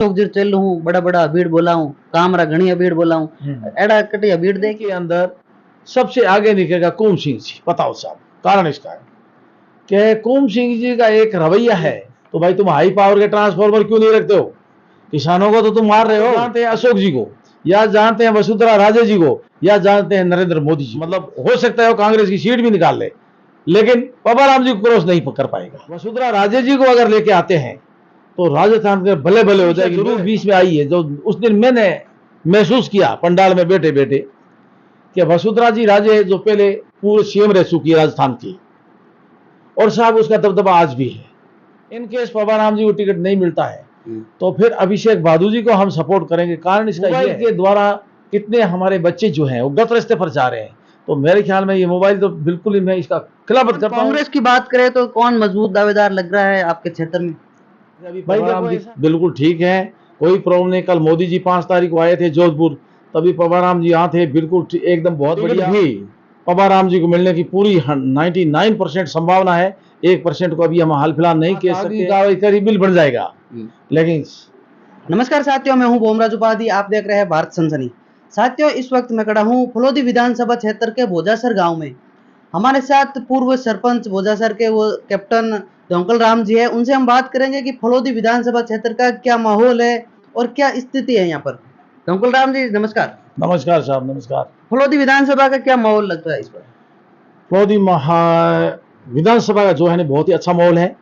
चौक चल हूँ, बड़ा बड़ा भीड़ बोला हूँ, कामरा घनी भीड़ बोला हूँ, एड़ा कटिया भीड़ दे के अंदर सबसे आगे निकलेगा कुम सिंह जी। बताओ साहब, कारण इसका है कि कुम सिंह जी का एक रवैया है, तो भाई तुम हाई पावर के ट्रांसफॉर्मर क्यों नहीं रखते हो? किसानों को तो तुम मार रहे हो। जानते हैं अशोक जी को, या जानते हैं वसुंधरा राजे जी को, या जानते हैं नरेंद्र मोदी जी। मतलब हो सकता है वो कांग्रेस की सीट भी निकाल ले, लेकिन पवाराम जी को क्रॉस नहीं कर पाएगा। वसुंधरा राजे जी को अगर लेके आते हैं तो राजस्थान के भले भले हो जाएगी। जरूर बीच में आई है, जो उस दिन मैंने महसूस किया पंडाल में बैठे बैठे कि वसुंधरा जी राजे जो पहले पूर्व सीएम रह चुकी है राजस्थान की, और साहब उसका दबदबा आज भी है। इन केस पवाराम जी को टिकट नहीं मिलता है तो फिर अभिषेक बहादुर जी को हम सपोर्ट करेंगे। कारण इसका मोबाइल के द्वारा कितने हमारे बच्चे जो हैं वो गलत रास्ते पर जा रहे हैं, तो मेरे ख्याल में ये मोबाइल तो बिल्कुल ही मैं इसका खिलाफत करता हूं। कांग्रेस की बात करें तो कौन मजबूत दावेदार लग रहा है आपके क्षेत्र में? भाई पवाराम जी बिल्कुल ठीक है, कोई प्रॉब्लम नहीं। कल मोदी जी 5 तारीख को आए थे जोधपुर, तभी पवाराम जी यहाँ थे, बिल्कुल एकदम बहुत बढ़िया भी पवाराम जी को मिलने की पूरी 99% संभावना है। 1% को अभी हम हाल फिलहाल नहीं कह सकते, बिल बन जाएगा। लेकिन नमस्कार साथियों, मैं हूं बोमराज उपाध्याय, आप देख रहे हैं भारत सनसनी। साथियों, इस वक्त मैं खड़ा हूं फलोदी विधानसभा क्षेत्र के भोजासर गांव में। हमारे साथ पूर्व सरपंच भोजासर के वो कैप्टन डोंकल राम जी है। उनसे हम बात करेंगे कि फलोदी विधानसभा क्षेत्र का क्या माहौल है और क्या स्थिति है यहाँ पर। डोंकल राम जी नमस्कार। नमस्कार साहब, नमस्कार। फलोदी विधानसभा का क्या माहौल लगता है इस पर? फलोदी विधानसभा का जो है बहुत ही अच्छा माहौल है,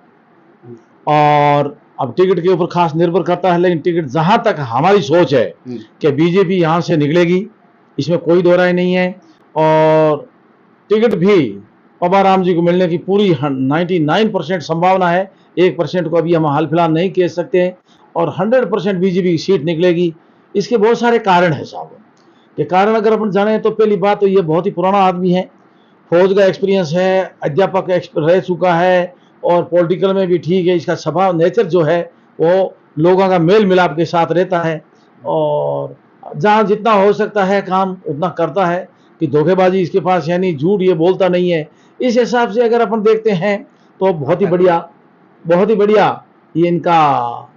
और अब टिकट के ऊपर खास निर्भर करता है, लेकिन टिकट जहां तक हमारी सोच है कि बीजेपी यहां से निकलेगी, इसमें कोई दो राय नहीं है। और टिकट भी पवाराम जी को मिलने की पूरी 99% संभावना है। 1% को अभी हम हाल फिलहाल नहीं कह सकते, और 100% बीजेपी की सीट निकलेगी। इसके बहुत सारे कारण है साहब। ये कारण अगर अपन जाने तो पहली बात तो ये बहुत ही पुराना आदमी है, फौज का एक्सपीरियंस है, अध्यापक रह चुका है, और पॉलिटिकल में भी ठीक है। इसका स्वभाव नेचर जो है वो लोगों का मेल मिलाप के साथ रहता है, और जहाँ जितना हो सकता है काम उतना करता है, कि धोखेबाजी इसके पास है नहीं, झूठ ये बोलता नहीं है। इस हिसाब से अगर अपन देखते हैं तो बहुत ही बढ़िया, बहुत ही बढ़िया ये इनका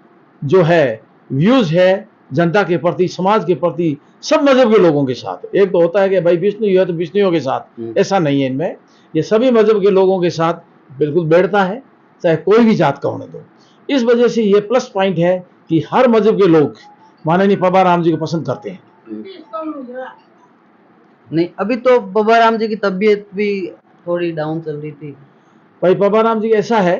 जो है व्यूज है जनता के प्रति, समाज के प्रति, सब मजहब के लोगों के साथ। एक तो होता है कि भाई विष्णु है तो विष्णुओं के साथ, ऐसा नहीं है इनमें। ये सभी मजहब के लोगों के साथ बिल्कुल बैठता है, चाहे कोई भी जात का होने दो। इस वजह से ये प्लस पॉइंट है कि हर मजहब के लोग माननीय पवाराम जी को पसंद करते हैं। नहीं, अभी तो पवाराम जी की तबीयत भी थोड़ी डाउन चल रही थी। भाई पवाराम जी ऐसा है,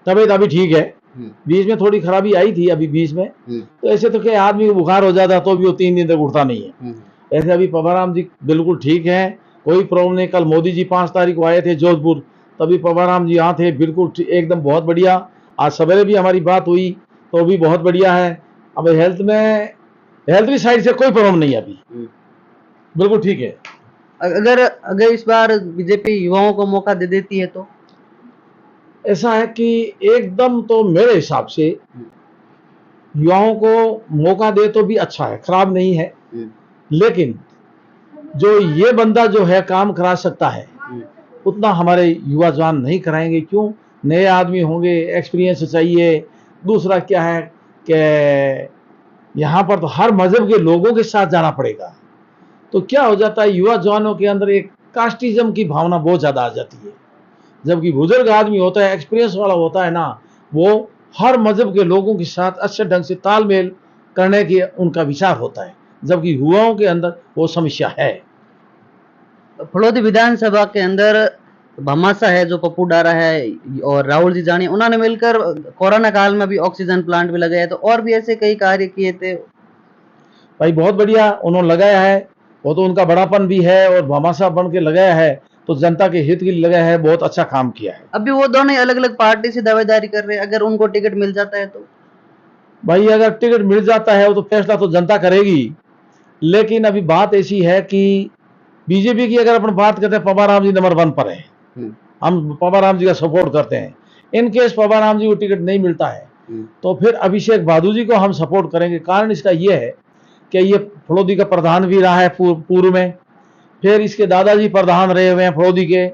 तबीयत अभी ठीक है, बीच में थोड़ी खराबी आई थी अभी बीच में, तो ऐसे तो क्या आदमी को बुखार हो जाता तो भी वो 3 दिन तक उठता नहीं है। ऐसे अभी पवाराम जी बिल्कुल ठीक है, कोई प्रॉब्लम नहीं। कल मोदी जी 5 तारीख को आए थे जोधपुर, तभी पवाराम जी यहाँ थे, बिल्कुल एकदम बहुत बढ़िया। आज सवेरे भी हमारी बात हुई तो भी बहुत बढ़िया है। अब हेल्थ की साइड से कोई प्रॉब्लम नहीं है, अभी बिल्कुल ठीक है। अगर इस बार बीजेपी युवाओं को मौका दे देती है तो? ऐसा है कि एकदम तो मेरे हिसाब से युवाओं को मौका दे तो भी अच्छा है, खराब नहीं है। लेकिन जो ये बंदा जो है काम करा सकता है उतना हमारे युवा जवान नहीं कराएंगे। क्यों? नए आदमी होंगे, एक्सपीरियंस चाहिए। दूसरा क्या है कि यहाँ पर तो हर मजहब के लोगों के साथ जाना पड़ेगा, तो क्या हो जाता है युवा जवानों के अंदर एक कास्टिज्म की भावना बहुत ज़्यादा आ जाती है। जबकि बुजुर्ग आदमी होता है, एक्सपीरियंस वाला होता है ना, वो हर मजहब के लोगों के साथ अच्छे ढंग से तालमेल करने की उनका विचार होता है, जबकि युवाओं के अंदर वो समस्या है। फलोदी विधानसभा के अंदर भामाशाह है जो पप्पू डारा है और राहुल जी जानी, उन्होंने मिलकर कोरोना काल में भी ऑक्सीजन प्लांट भी लगाया, तो और भी ऐसे कई कार्य किए थे। भाई बहुत बढ़िया उन्होंने लगाया है, वो तो उनका बड़ापन भी है, और भामाशाह बन के लगाया है तो जनता के हित के लिए लगाया है, बहुत अच्छा काम किया है। अभी वो दोनों अलग अलग पार्टी से दावेदारी कर रहे हैं, अगर उनको टिकट मिल जाता है तो? भाई अगर टिकट मिल जाता है वो तो फैसला तो जनता करेगी, लेकिन अभी बात ऐसी है कि बीजेपी की अगर अपन बात करते हैं, पवाराम जी नंबर 1 पर है, हम पवाराम जी का सपोर्ट करते हैं। इन केस पवाराम जी को टिकट नहीं मिलता है तो फिर अभिषेक बहादुर जी को हम सपोर्ट करेंगे। कारण इसका ये है कि ये फलोदी का प्रधान भी रहा है पूर्व में, फिर इसके दादाजी प्रधान रहे हुए हैं फलोदी के,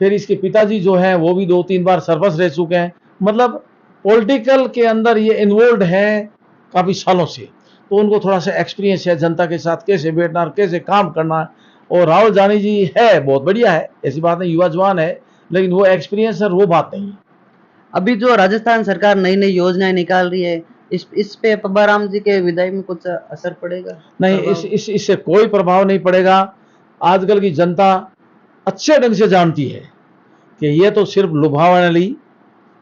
फिर इसके पिताजी जो हैं वो भी 2-3 बार सरपंच रह चुके हैं। मतलब पॉलिटिकल के अंदर ये इन्वॉल्व हैं काफ़ी सालों से, तो उनको थोड़ा सा एक्सपीरियंस है जनता के साथ कैसे बैठना और कैसे काम करना। और राहुल गांधी जी है बहुत बढ़िया है, ऐसी बात नहीं, युवा जवान है, लेकिन वो एक्सपीरियंस है, वो बात नहीं है। अभी जो राजस्थान सरकार नई नई योजनाएं निकाल रही है, इस पे पब्बाराम जी के विदाई में कुछ असर पड़ेगा? नहीं, इससे कोई प्रभाव नहीं पड़ेगा। आजकल की जनता अच्छे ढंग से जानती है कि ये तो सिर्फ लुभावने वाली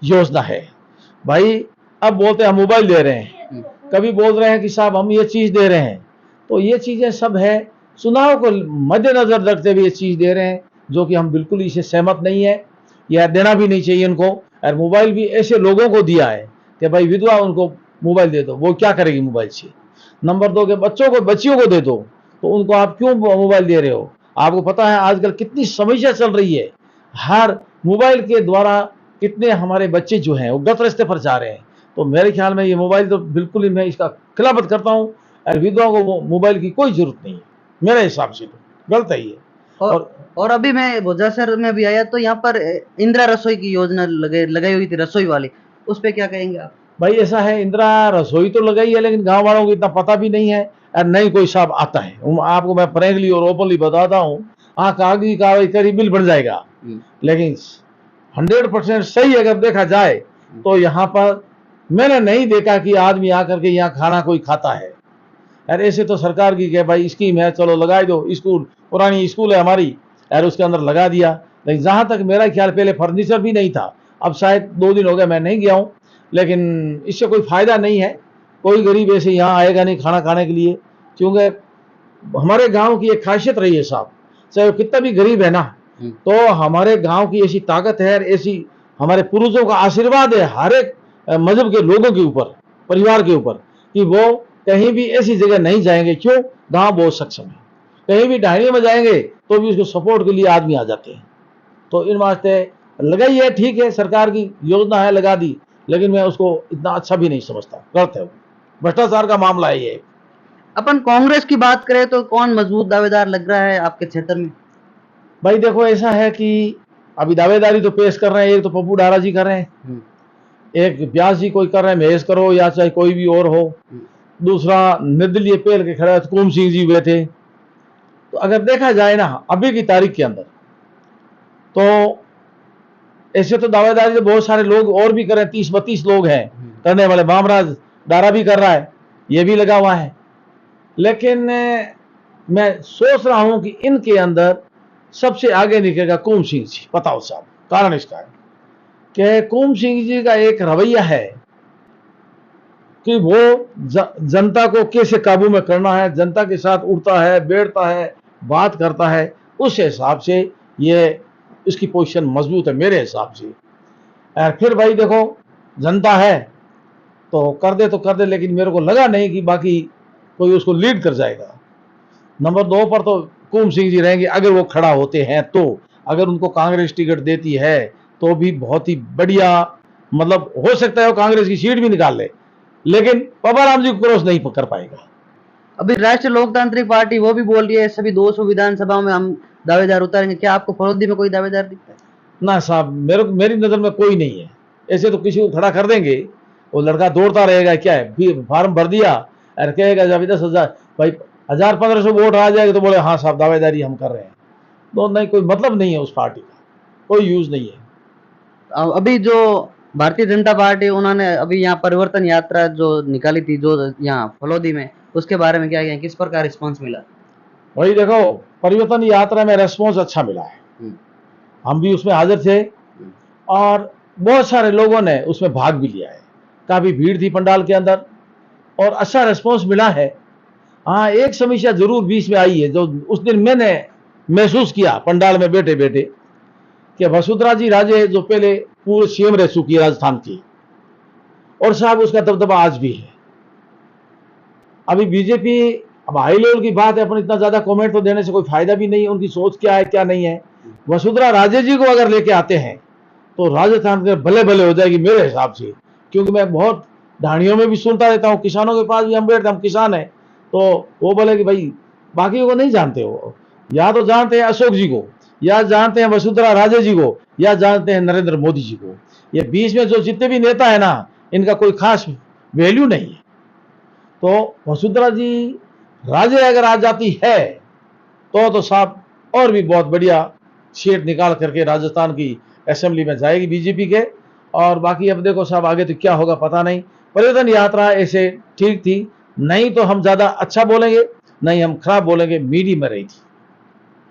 योजना है। भाई अब बोलते हैं हम मोबाइल दे रहे हैं, कभी बोल रहे हैं कि साहब हम ये चीज़ दे रहे हैं, तो ये चीज़ें सब है चुनाव को मद्देनजर रखते हुए ये चीज़ दे रहे हैं, जो कि हम बिल्कुल इससे सहमत नहीं है, या देना भी नहीं चाहिए इनको। और मोबाइल भी ऐसे लोगों को दिया है कि भाई विधवा उनको मोबाइल दे दो, वो क्या करेगी मोबाइल से। नंबर दो के बच्चियों को दे दो, तो उनको आप क्यों मोबाइल दे रहे हो? आपको पता है आजकल कितनी समस्या चल रही है, हर मोबाइल के द्वारा कितने हमारे बच्चे जो हैं वो गलत रास्ते पर जा रहे हैं। तो मेरे ख्याल में ये मोबाइल तो बिल्कुल ही मैं इसका खिलाफत करता हूँ, और विधवाओं को मोबाइल की कोई जरूरत नहीं है, मेरे हिसाब से तो गलत है ये। और अभी मैं भोजासर में भी आया तो यहाँ पर इंदिरा रसोई की योजना लगाई हुई थी, रसोई वाली, उस पे क्या कहेंगे आप? भाई ऐसा है, इंदिरा रसोई तो लगाई है, लेकिन गांव वालों को इतना पता भी नहीं है, और नहीं कोई साहब आता है। आपको मैं फ्रैंकली और ओपनली बताता हूँ, हाँ कागजी कार्रवाई करी बिल बन जाएगा, लेकिन 100% सही अगर देखा जाए तो यहाँ पर मैंने नहीं देखा कि आदमी आकर के यहाँ खाना कोई खाता है। यार ऐसे तो सरकार की क्या भाई स्कीम है, चलो लगा दो, स्कूल पुरानी स्कूल है हमारी, यार उसके अंदर लगा दिया। लेकिन जहाँ तक मेरा ख्याल, पहले फर्नीचर भी नहीं था, अब शायद 2 दिन हो गए मैं नहीं गया हूँ, लेकिन इससे कोई फायदा नहीं है। कोई गरीब ऐसे यहाँ आएगा नहीं खाना खाने के लिए, क्योंकि हमारे गांव की एक खासियत रही है साहब, चाहे वो कितना भी गरीब है ना, तो हमारे गांव की ऐसी ताकत है, ऐसी हमारे पूर्वजों का आशीर्वाद है हर एक मजहब के लोगों के ऊपर, परिवार के ऊपर, कि वो कहीं भी ऐसी जगह नहीं जाएंगे। क्यों? गांव बहुत सक्षम है, कहीं भी ढाइयों में जाएंगे तो भी उसको सपोर्ट के लिए आदमी आ जाते हैं। तो इन वास्ते लगाई है, ठीक है, सरकार की योजना है लगा दी, लेकिन मैं उसको इतना अच्छा भी नहीं समझता, गलत है, भ्रष्टाचार का मामला है ये। अपन कांग्रेस की बात करें तो कौन मजबूत दावेदार लग रहा है आपके क्षेत्र में? भाई देखो ऐसा है कि अभी दावेदारी तो पेश कर रहे हैं, एक तो पप्पू डारा जी कर रहे हैं, एक व्यास जी कोई कर रहे हैं, महेश करो या चाहे कोई भी और हो, दूसरा निर्दलीय पेल के खड़े कुम सिंह जी हुए थे। तो अगर देखा जाए ना अभी की तारीख के अंदर, तो ऐसे तो दावेदारी तो बहुत सारे लोग और भी कर रहे हैं, 30-32 लोग हैं करने वाले, बामराज डारा भी कर रहा है, ये भी लगा हुआ है। लेकिन मैं सोच रहा हूं कि इनके अंदर सबसे आगे निकलेगा कुम सिंह जी। बताओ साहब, कारण इसका है कि कुम सिंह जी का एक रवैया है कि वो जनता को कैसे काबू में करना है, जनता के साथ उठता है, बैठता है, बात करता है, उस हिसाब से ये इसकी पोजीशन मजबूत है मेरे हिसाब से। और फिर भाई देखो जनता है तो कर दे, लेकिन मेरे को लगा नहीं कि बाकी कोई उसको लीड कर जाएगा। नंबर 2 पर तो कुम सिंह जी रहेंगे, अगर वो खड़ा होते हैं तो। अगर उनको कांग्रेस टिकट देती है तो भी बहुत ही बढ़िया, मतलब हो सकता है वो कांग्रेस की सीट भी निकाल ले, लेकिन पब्बाराम जी को क्रॉस नहीं कर पाएगा। अभी राष्ट्रीय लोकतांत्रिक पार्टी वो भी बोल रही है सभी 200 विधानसभाओं में हम दावेदार उतारेंगे। क्या आपको फरोदी में कोई दावेदार दिखता है? ना साहब, मेरी नजर में कोई नहीं है। ऐसे तो किसी को खड़ा कर देंगे, वो लड़का दौड़ता रहेगा, क्या है फार्म भर दिया और कहेगा जब 10,000 भाई 1,000-1,500 वोट आ जाएगा तो बोले हाँ साहब दावेदारी हम कर रहे हैं। तो नहीं, कोई मतलब नहीं है उस पार्टी का, कोई यूज नहीं है। अभी जो भारतीय जनता पार्टी उन्होंने अभी यहाँ परिवर्तन यात्रा जो निकाली थी जो यहाँ फलोदी में, उसके बारे में क्या कहें, किस प्रकार रिस्पॉन्स मिला? भाई देखो परिवर्तन यात्रा में रेस्पॉन्स अच्छा मिला है, हम भी उसमें हाजिर थे और बहुत सारे लोगों ने उसमें भाग भी लिया है। काफी भीड़ थी पंडाल के अंदर और अच्छा रेस्पॉन्स मिला है। हाँ, एक समस्या जरूर बीच में आई है जो उस दिन मैंने महसूस किया पंडाल में बैठे बैठे, कि वसुंधरा जी राजे जो पहले पूर्व सीएम रह चुकी है राजस्थान की, और साहब उसका दबदबा आज भी है। अभी बीजेपी, अब हाई लेवल की बात है, अपन इतना ज्यादा कमेंट तो देने से कोई फायदा भी नहीं है, उनकी सोच क्या है क्या नहीं है। वसुंधरा राजे जी को अगर लेके आते हैं तो राजस्थान के भले भले हो जाएगी मेरे हिसाब से, क्योंकि मैं बहुत ढाणियों में भी सुनता रहता हूँ, किसानों के पास भी हम बैठते, हम किसान हैं, तो वो बोले कि भाई बाकी को नहीं जानते हो, या तो जानते हैं अशोक जी को, या जानते हैं वसुंधरा राजे जी को, या जानते हैं नरेंद्र मोदी जी को। ये बीच में जो जितने भी नेता है ना, इनका कोई खास वैल्यू नहीं है। तो वसुंधरा जी राज्य अगर आ जाती है तो साहब और भी बहुत बढ़िया सीट निकाल करके राजस्थान की असेंबली में जाएगी बीजेपी के। और बाकी अब देखो साहब आगे तो क्या होगा पता नहीं। पर्यटन यात्रा ऐसे ठीक थी, नहीं तो हम ज्यादा अच्छा बोलेंगे, नहीं हम खराब बोलेंगे, मीडियम में रही थी।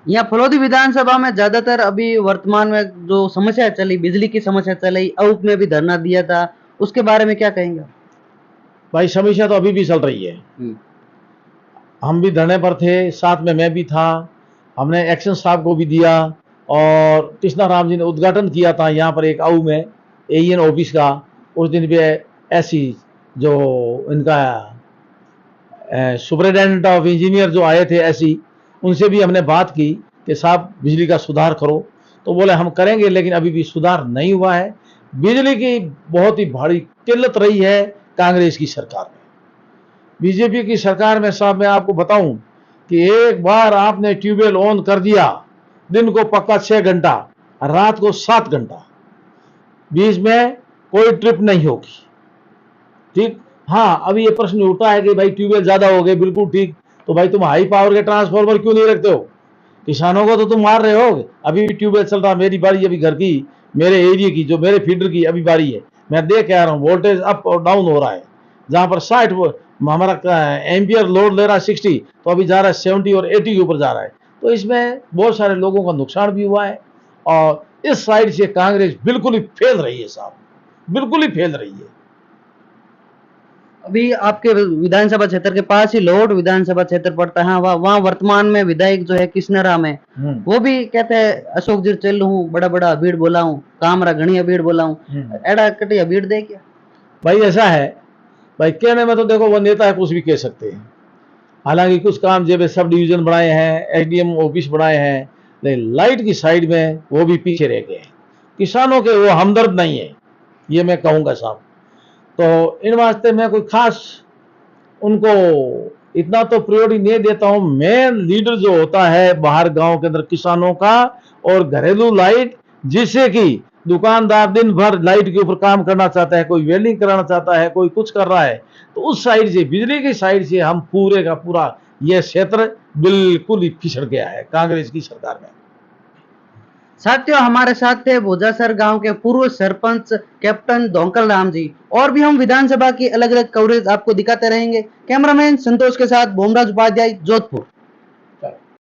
यहाँ फलोदी विधानसभा में ज्यादातर अभी वर्तमान में जो समस्या चली, बिजली की समस्या चली, अऊप में भी धरना दिया था, उसके बारे में क्या कहेंगे? भाई समस्या तो अभी भी चल रही है। हम भी धरने पर थे, साथ में मैं भी था। हमने एक्शन साहब को भी दिया और कृष्णा राम जी ने उद्घाटन किया था यहाँ पर एक आऊ में एईएन ऑफिस का। उस दिन भी ऐसी जो इनका सुपरिटेंडेंट ऑफ इंजीनियर जो आए थे ऐसी, उनसे भी हमने बात की कि साहब बिजली का सुधार करो। तो बोले हम करेंगे, लेकिन अभी भी सुधार नहीं हुआ है। बिजली की बहुत ही भारी किल्लत रही है कांग्रेस की सरकार में। बीजेपी की सरकार में साहब मैं आपको बताऊं कि एक बार आपने ट्यूबवेल ऑन कर दिया, दिन को पक्का 6 घंटा, रात को 7 घंटा, बीच में कोई ट्रिप नहीं होगी। ठीक, हाँ अभी ये प्रश्न उठा है कि भाई ट्यूबवेल ज्यादा हो गए, बिल्कुल ठीक। तो भाई तुम हाई पावर के ट्रांसफार्मर क्यों नहीं रखते हो? किसानों को तो तुम मार रहे हो। अभी भी ट्यूबवेल चल रहा, मेरी बारी अभी घर की, मेरे एरिया की, जो मेरे फीडर की अभी बारी है, मैं देख के आ रहा हूँ वोल्टेज अप और डाउन हो रहा है। जहां पर 60 हमारा एम्पियर लोड ले रहा है 60, तो अभी जा रहा है 70 और 80 के ऊपर जा रहा है। तो इसमें बहुत सारे लोगों का नुकसान भी हुआ है। और इस साइड से कांग्रेस बिल्कुल ही फेल रही है साहब, बिल्कुल ही फेल रही है। अभी आपके विधानसभा क्षेत्र के पास ही लोड विधानसभा क्षेत्र पड़ता है, वहाँ वर्तमान में विधायक जो है कृष्ण राम है, वो भी कहते हैं अशोक जी चल हूँ, बड़ा बड़ा अभीड़ बोला हूँ, कामरा घनी अभीड़ बोला हूँ, एड़ा कटी अभीड़ दे क्या? भाई ऐसा है, भाई कहने में तो देखो वो नेता है, कुछ भी कह सकते हैं। हालांकि कुछ काम जब सब डिवीजन बनाए हैं, एसडीएम ऑफिस बनाए हैं, लेकिन लाइट की साइड में वो भी पीछे रह गए। किसानों के वो हमदर्द नहीं है, ये मैं कहूँगा साहब। तो इन वास्ते मैं कोई खास उनको इतना तो प्रायोरिटी नहीं देता हूँ। मेन लीडर जो होता है बाहर गांव के अंदर किसानों का, और घरेलू लाइट, जिससे कि दुकानदार दिन भर लाइट के ऊपर काम करना चाहता है, कोई वेल्डिंग कराना चाहता है, कोई कुछ कर रहा है, तो उस साइड से, बिजली की साइड से हम पूरे का पूरा यह क्षेत्र बिल्कुल ही पिछड़ गया है कांग्रेस की सरकार में। साथियों, हमारे साथ थे भोजासर गांव के पूर्व सरपंच कैप्टन धोंकल राम जी। और भी हम विधानसभा की अलग अलग कवरेज आपको दिखाते रहेंगे। कैमरामैन संतोष के साथ भोमराज उपाध्याय, जोधपुर।